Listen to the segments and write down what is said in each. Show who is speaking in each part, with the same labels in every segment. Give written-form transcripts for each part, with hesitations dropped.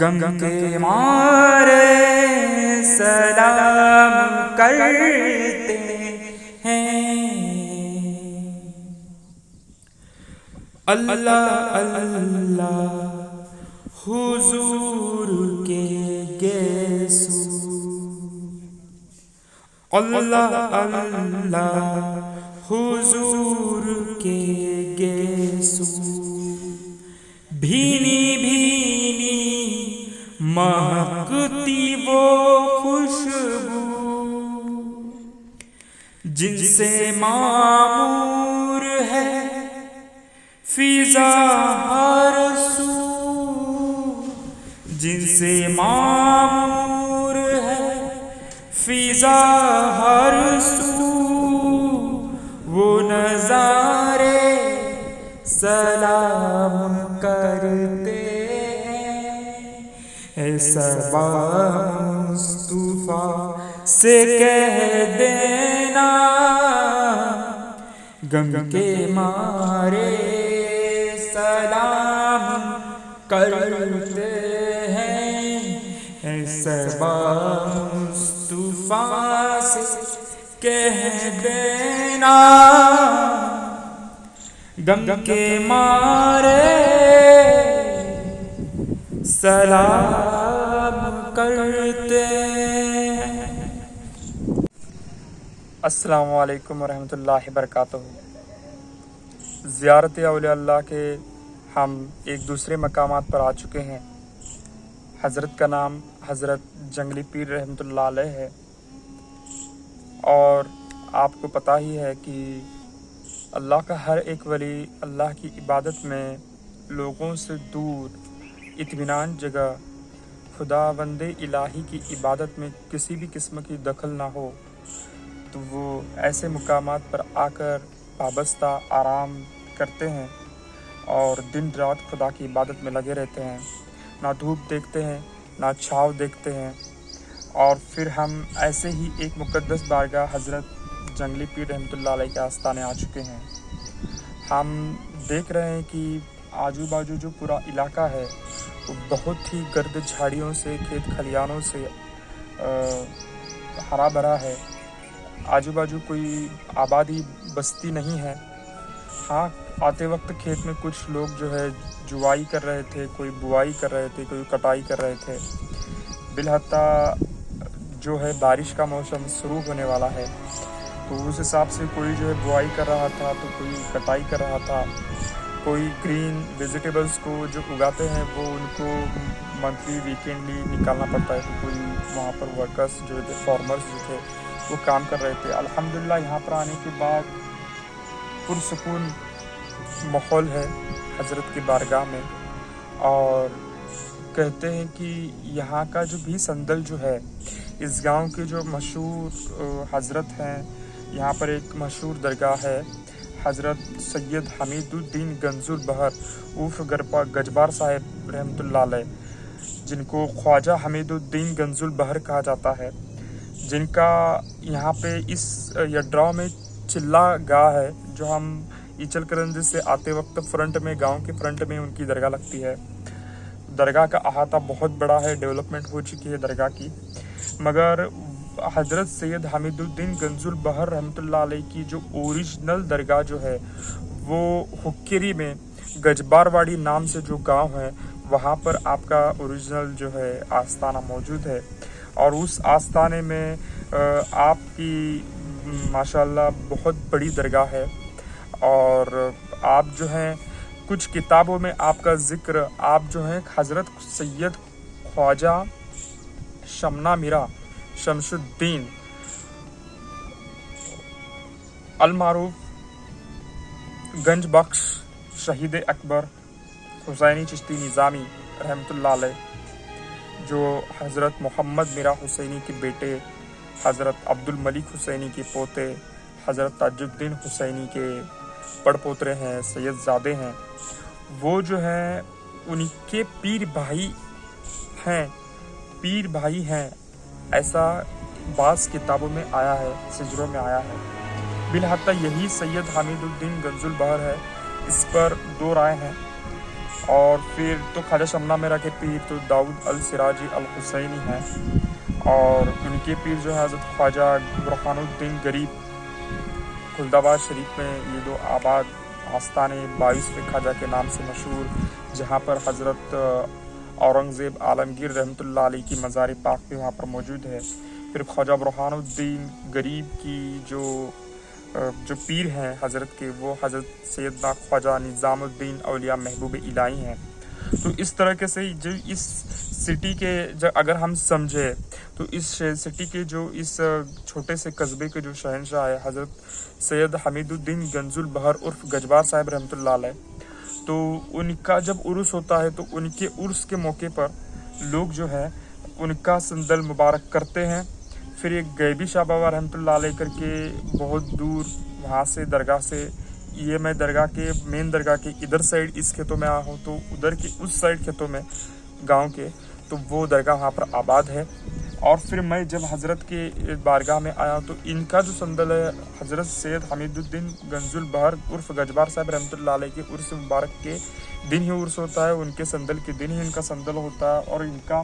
Speaker 1: غم کے مارے سلام کرتے ہیں، اللہ اللہ حضور کے گیسو، اللہ اللہ حضور کے گیسو، بھینی بھینی مہکتی وہ خوشبو جن سے معمور ہے فضا ہر سو، جن سے معمور ہے فضا ہر سو، وہ نظارے سلام کرتے ہیں، اے صبا مصطفیٰ سے کہہ دینا غم کے مارے سلام کرتے ہیں، اے صبا مصطفیٰ سے کہہ دینا غم کے مارے سلام کرتے ہیں۔
Speaker 2: السلام علیکم ورحمۃ اللہ وبرکاتہ۔ زیارت اولیاء اللہ کے ہم ایک دوسرے مقامات پر آ چکے ہیں۔ حضرت کا نام حضرت جنگلی پیر رحمۃ اللہ علیہ ہے، اور آپ کو پتہ ہی ہے کہ اللہ کا ہر ایک ولی اللہ کی عبادت میں لوگوں سے دور اطمینان جگہ خدا بند الہی کی عبادت میں کسی بھی قسم کی دخل نہ ہو تو وہ ایسے مقامات پر آ کر وابستہ آرام کرتے ہیں اور دن رات خدا کی عبادت میں لگے رہتے ہیں، نہ دھوپ دیکھتے ہیں نہ چھاؤ دیکھتے ہیں۔ اور پھر ہم ایسے ہی ایک مقدس بارگاہ حضرت جنگلی پیر رحمۃ اللہ علیہ کے آستانے آ چکے ہیں۔ ہم دیکھ رہے ہیں کہ آجو باجو جو پورا علاقہ ہے وہ بہت ہی گرد جھاڑیوں سے، کھیت کھلیانوں سے ہرا بھرا ہے۔ آجو باجو کوئی آبادی بستی نہیں ہے۔ ہاں، آتے وقت کھیت میں کچھ لوگ جو ہے جوائی کر رہے تھے، کوئی بوائی کر رہے تھے، کوئی کٹائی کر رہے تھے۔ بالحتیٰ جو ہے بارش کا موسم شروع ہونے والا ہے تو اس حساب سے کوئی جو ہے بوائی کر رہا تھا تو کوئی کٹائی کر رہا تھا۔ کوئی گرین ویجیٹیبلز کو جو اگاتے ہیں وہ ان کو منتھلی ویکینڈلی نکالنا پڑتا ہے، تو کوئی وہاں پر ورکرز جو تھے، فارمرز جو تھے وہ کام کر رہے تھے۔ الحمدللہ یہاں پر آنے کے بعد پرسکون ماحول ہے حضرت کی بارگاہ میں، اور کہتے ہیں کہ یہاں کا جو بھی سندل جو ہے، اس گاؤں کے جو مشہور حضرت ہیں، یہاں پر ایک مشہور درگاہ ہے حضرت سید حمید الدین گنز البحر عرف گجبار صاحب رحمۃ اللہ علیہ، جن کو خواجہ حمید الدین گنز البحر کہا جاتا ہے، جن کا یہاں پہ اس یڈراؤ میں چلہ گاہ ہے، جو ہم ایچل کرنج سے آتے وقت فرنٹ میں، گاؤں کے فرنٹ میں ان کی درگاہ لگتی ہے۔ درگاہ کا احاطہ بہت بڑا ہے، ڈیولپمنٹ ہو چکی ہے درگاہ کی، مگر حضرت سید حمید الدین گنز البحر رحمۃ اللہ علیہ کی جو اوریجنل درگاہ جو ہے وہ حکری میں گجبار واڑی نام سے جو گاؤں ہے وہاں پر آپ کا اوریجنل جو ہے آستانہ موجود ہے، اور اس آستانے میں آپ کی ماشاءاللہ بہت بڑی درگاہ ہے، اور آپ جو ہیں کچھ کتابوں میں آپ کا ذکر، آپ جو ہیں حضرت سید خواجہ شمنا میرا شمس الدین المعروف گنج بخش شہید اکبر حسینی چشتی نظامی رحمۃ اللہ علیہ، جو حضرت محمد میرا حسینی کے بیٹے، حضرت عبد الملک حسینی کے پوتے، حضرت تاج الدین حسینی کے پڑ پوترے ہیں، سید زادے ہیں، وہ جو ہیں ان کے پیر بھائی ہیں، ایسا بعض کتابوں میں آیا ہے، سجروں میں آیا ہے۔ بالحتیٰ یہی سید حمید الدین گنز البحر ہے، اس پر دو رائے ہیں، اور پھر تو خواجہ شمنا میرا کے پیر تو داؤد السراجی الحسینی ہیں، اور ان کے پیر جو ہے حضرت خواجہ برہان الدین غریب خلد آباد شریف میں یہ دو آباد آستان 22 خواجہ کے نام سے مشہور، جہاں پر حضرت اورنگزیب عالمگیر رحمۃ اللہ علیہ کی مزار پاک بھی وہاں پر موجود ہے۔ پھر خواجہ برہان الدین غریب کی جو پیر ہیں حضرت کے، وہ حضرت سیدنا خواجہ نظام الدین اولیاء محبوب الہی ہیں۔ تو اس طریقے سے جو اس سٹی کے اگر ہم سمجھے تو اس سٹی کے جو اس چھوٹے سے قصبے کے جو شہنشاہ ہے حضرت سید حمید الدین گنج البحر عرف گجبار صاحب رحمۃ اللہ علیہ، تو ان کا جب عرس ہوتا ہے تو ان کے عرس کے موقع پر لوگ جو ہے ان کا سندل مبارک کرتے ہیں۔ پھر ایک غیبی شاہ بابا رحمۃ اللہ علیہ کر کے بہت دور وہاں سے درگاہ سے، یہ میں درگاہ کے مین درگاہ کے ادھر سائڈ اس کھیتوں میں آیا ہوں، تو ادھر کے اس سائڈ کھیتوں میں گاؤں کے، تو وہ درگاہ وہاں پر آباد ہے۔ اور پھر میں جب حضرت کے بارگاہ میں آیا تو ان کا جو سندل ہے حضرت سید حمید الدین گنج البحر عرف گجبار صاحب رحمۃ اللہ علیہ کے عرس مبارک کے دن ہی عرس ہوتا ہے، ان کے سندل کے دن ہی ان کا سندل ہوتا ہے۔ اور ان کا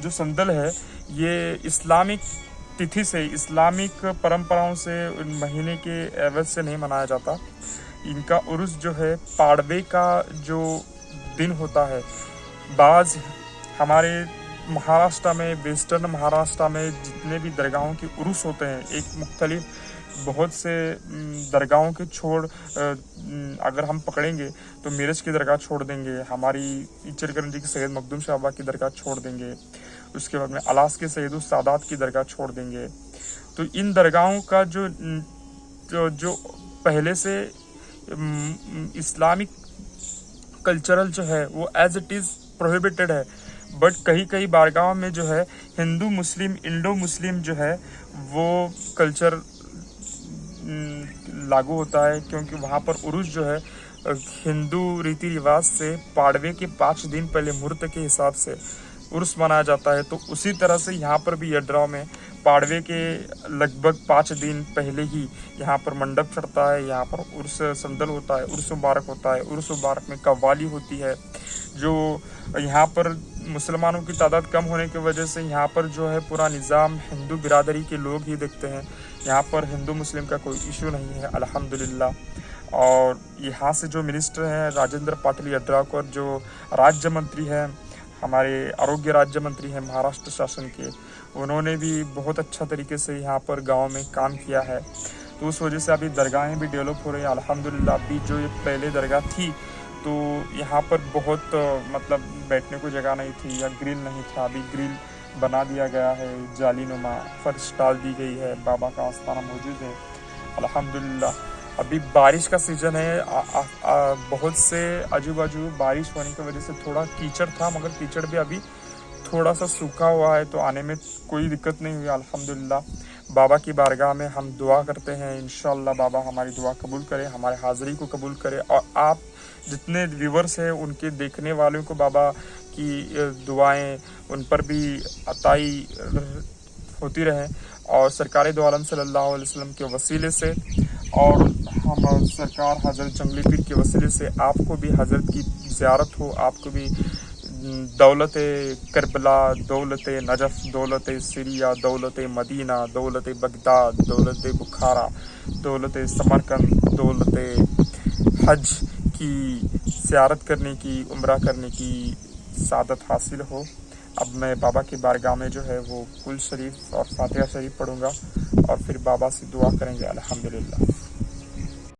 Speaker 2: جو سندل ہے یہ اسلامک تتھی سے، اسلامک پرمپراؤں سے، مہینے کے عوض سے نہیں منایا جاتا۔ ان کا عرس جو ہے پاڑوے کا جو دن ہوتا ہے۔ بعض ہمارے مہاراشٹر میں، ویسٹرن مہاراشٹر میں جتنے بھی درگاہوں کے عرس ہوتے ہیں، ایک مختلف بہت سے درگاہوں کے چھوڑ اگر ہم پکڑیں گے تو میرج کی درگاہ چھوڑ دیں گے، ہماری ایچر کرنجی کی سید مخدوم شاہ بابا کی درگاہ چھوڑ دیں گے، اس کے بعد میں الاس کے سید السادات کی درگاہ چھوڑ دیں گے۔ تو ان درگاہوں کا جو پہلے سے اسلامک کلچرل جو ہے وہ ایز اٹ از پروہیبٹڈ ہے، بٹ کئی بارگاہوں میں جو ہے ہندو مسلم انڈو مسلم جو ہے وہ کلچر لاگو ہوتا ہے، کیونکہ وہاں پر عرس جو ہے ہندو ریتی رواج سے پاڑوے کے 5 دن پہلے مہورت کے حساب سے عرس منایا جاتا ہے۔ تو اسی طرح سے یہاں پر بھی یڈراؤ میں پاڑوے کے لگ بھگ 5 دن پہلے ہی یہاں پر منڈپ چڑھتا ہے، یہاں پر عرس سندل ہوتا ہے، عرس مبارک ہوتا ہے، عرس مبارک میں قوالی ہوتی ہے۔ جو یہاں پر مسلمانوں کی تعداد کم ہونے کی وجہ سے یہاں پر جو ہے پورا نظام ہندو برادری کے لوگ ہی دیکھتے ہیں، یہاں پر ہندو مسلم کا کوئی ایشو نہیں ہے الحمدللہ۔ اور یہاں سے جو منسٹر ہیں راجندر پاٹل یڈراوکر، جو راجیہ منتری ہیں، ہمارے آروگیہ راجیہ منتری ہیں مہاراشٹر شاسن کے، انہوں نے بھی بہت اچھا طریقے سے یہاں پر گاؤں میں کام کیا ہے۔ تو اس وجہ سے ابھی درگاہیں بھی ڈیولپ ہو رہی ہیں الحمدللہ۔ ابھی جو یہ پہلے درگاہ تھی تو یہاں پر بہت مطلب بیٹھنے کو جگہ نہیں تھی یا گرل نہیں تھا، ابھی گرل بنا دیا گیا ہے، جالی نما فرش ڈال دی گئی ہے، بابا کا آستانہ موجود ہے الحمدللہ۔ ابھی بارش کا سیزن ہے، بہت سے عجوب بارش ہونے کی وجہ سے تھوڑا کیچڑ تھا، مگر کیچڑ بھی ابھی تھوڑا سا سوکھا ہوا ہے، تو آنے میں کوئی دقت نہیں ہوئی الحمدللہ۔ بابا کی بارگاہ میں ہم دعا کرتے ہیں انشاءاللہ بابا ہماری دعا قبول کرے، ہمارے حاضری کو قبول کرے، اور آپ جتنے ویورز ہیں ان کے دیکھنے والوں کو بابا کی دعائیں ان پر بھی عطائی ہوتی رہیں، اور سرکار دو عالم صلی اللہ علیہ وسلم کے وسیلے سے اور ہم سرکار حضرت جنگلی پیر کے وسیلے سے آپ کو بھی حضرت کی زیارت ہو، آپ کو بھی دولت کربلا، دولت نجف، دولت سیریا، دولت مدینہ، دولت بغداد، دولت بخارا، دولت سمرقند، دولت حج کی زیارت کرنے کی، عمرہ کرنے کی سعادت حاصل ہو۔ اب میں بابا کی بارگاہ میں جو ہے وہ کل شریف اور فاتحہ شریف پڑھوں گا، اور پھر بابا سے دعا کریں گے الحمدللہ۔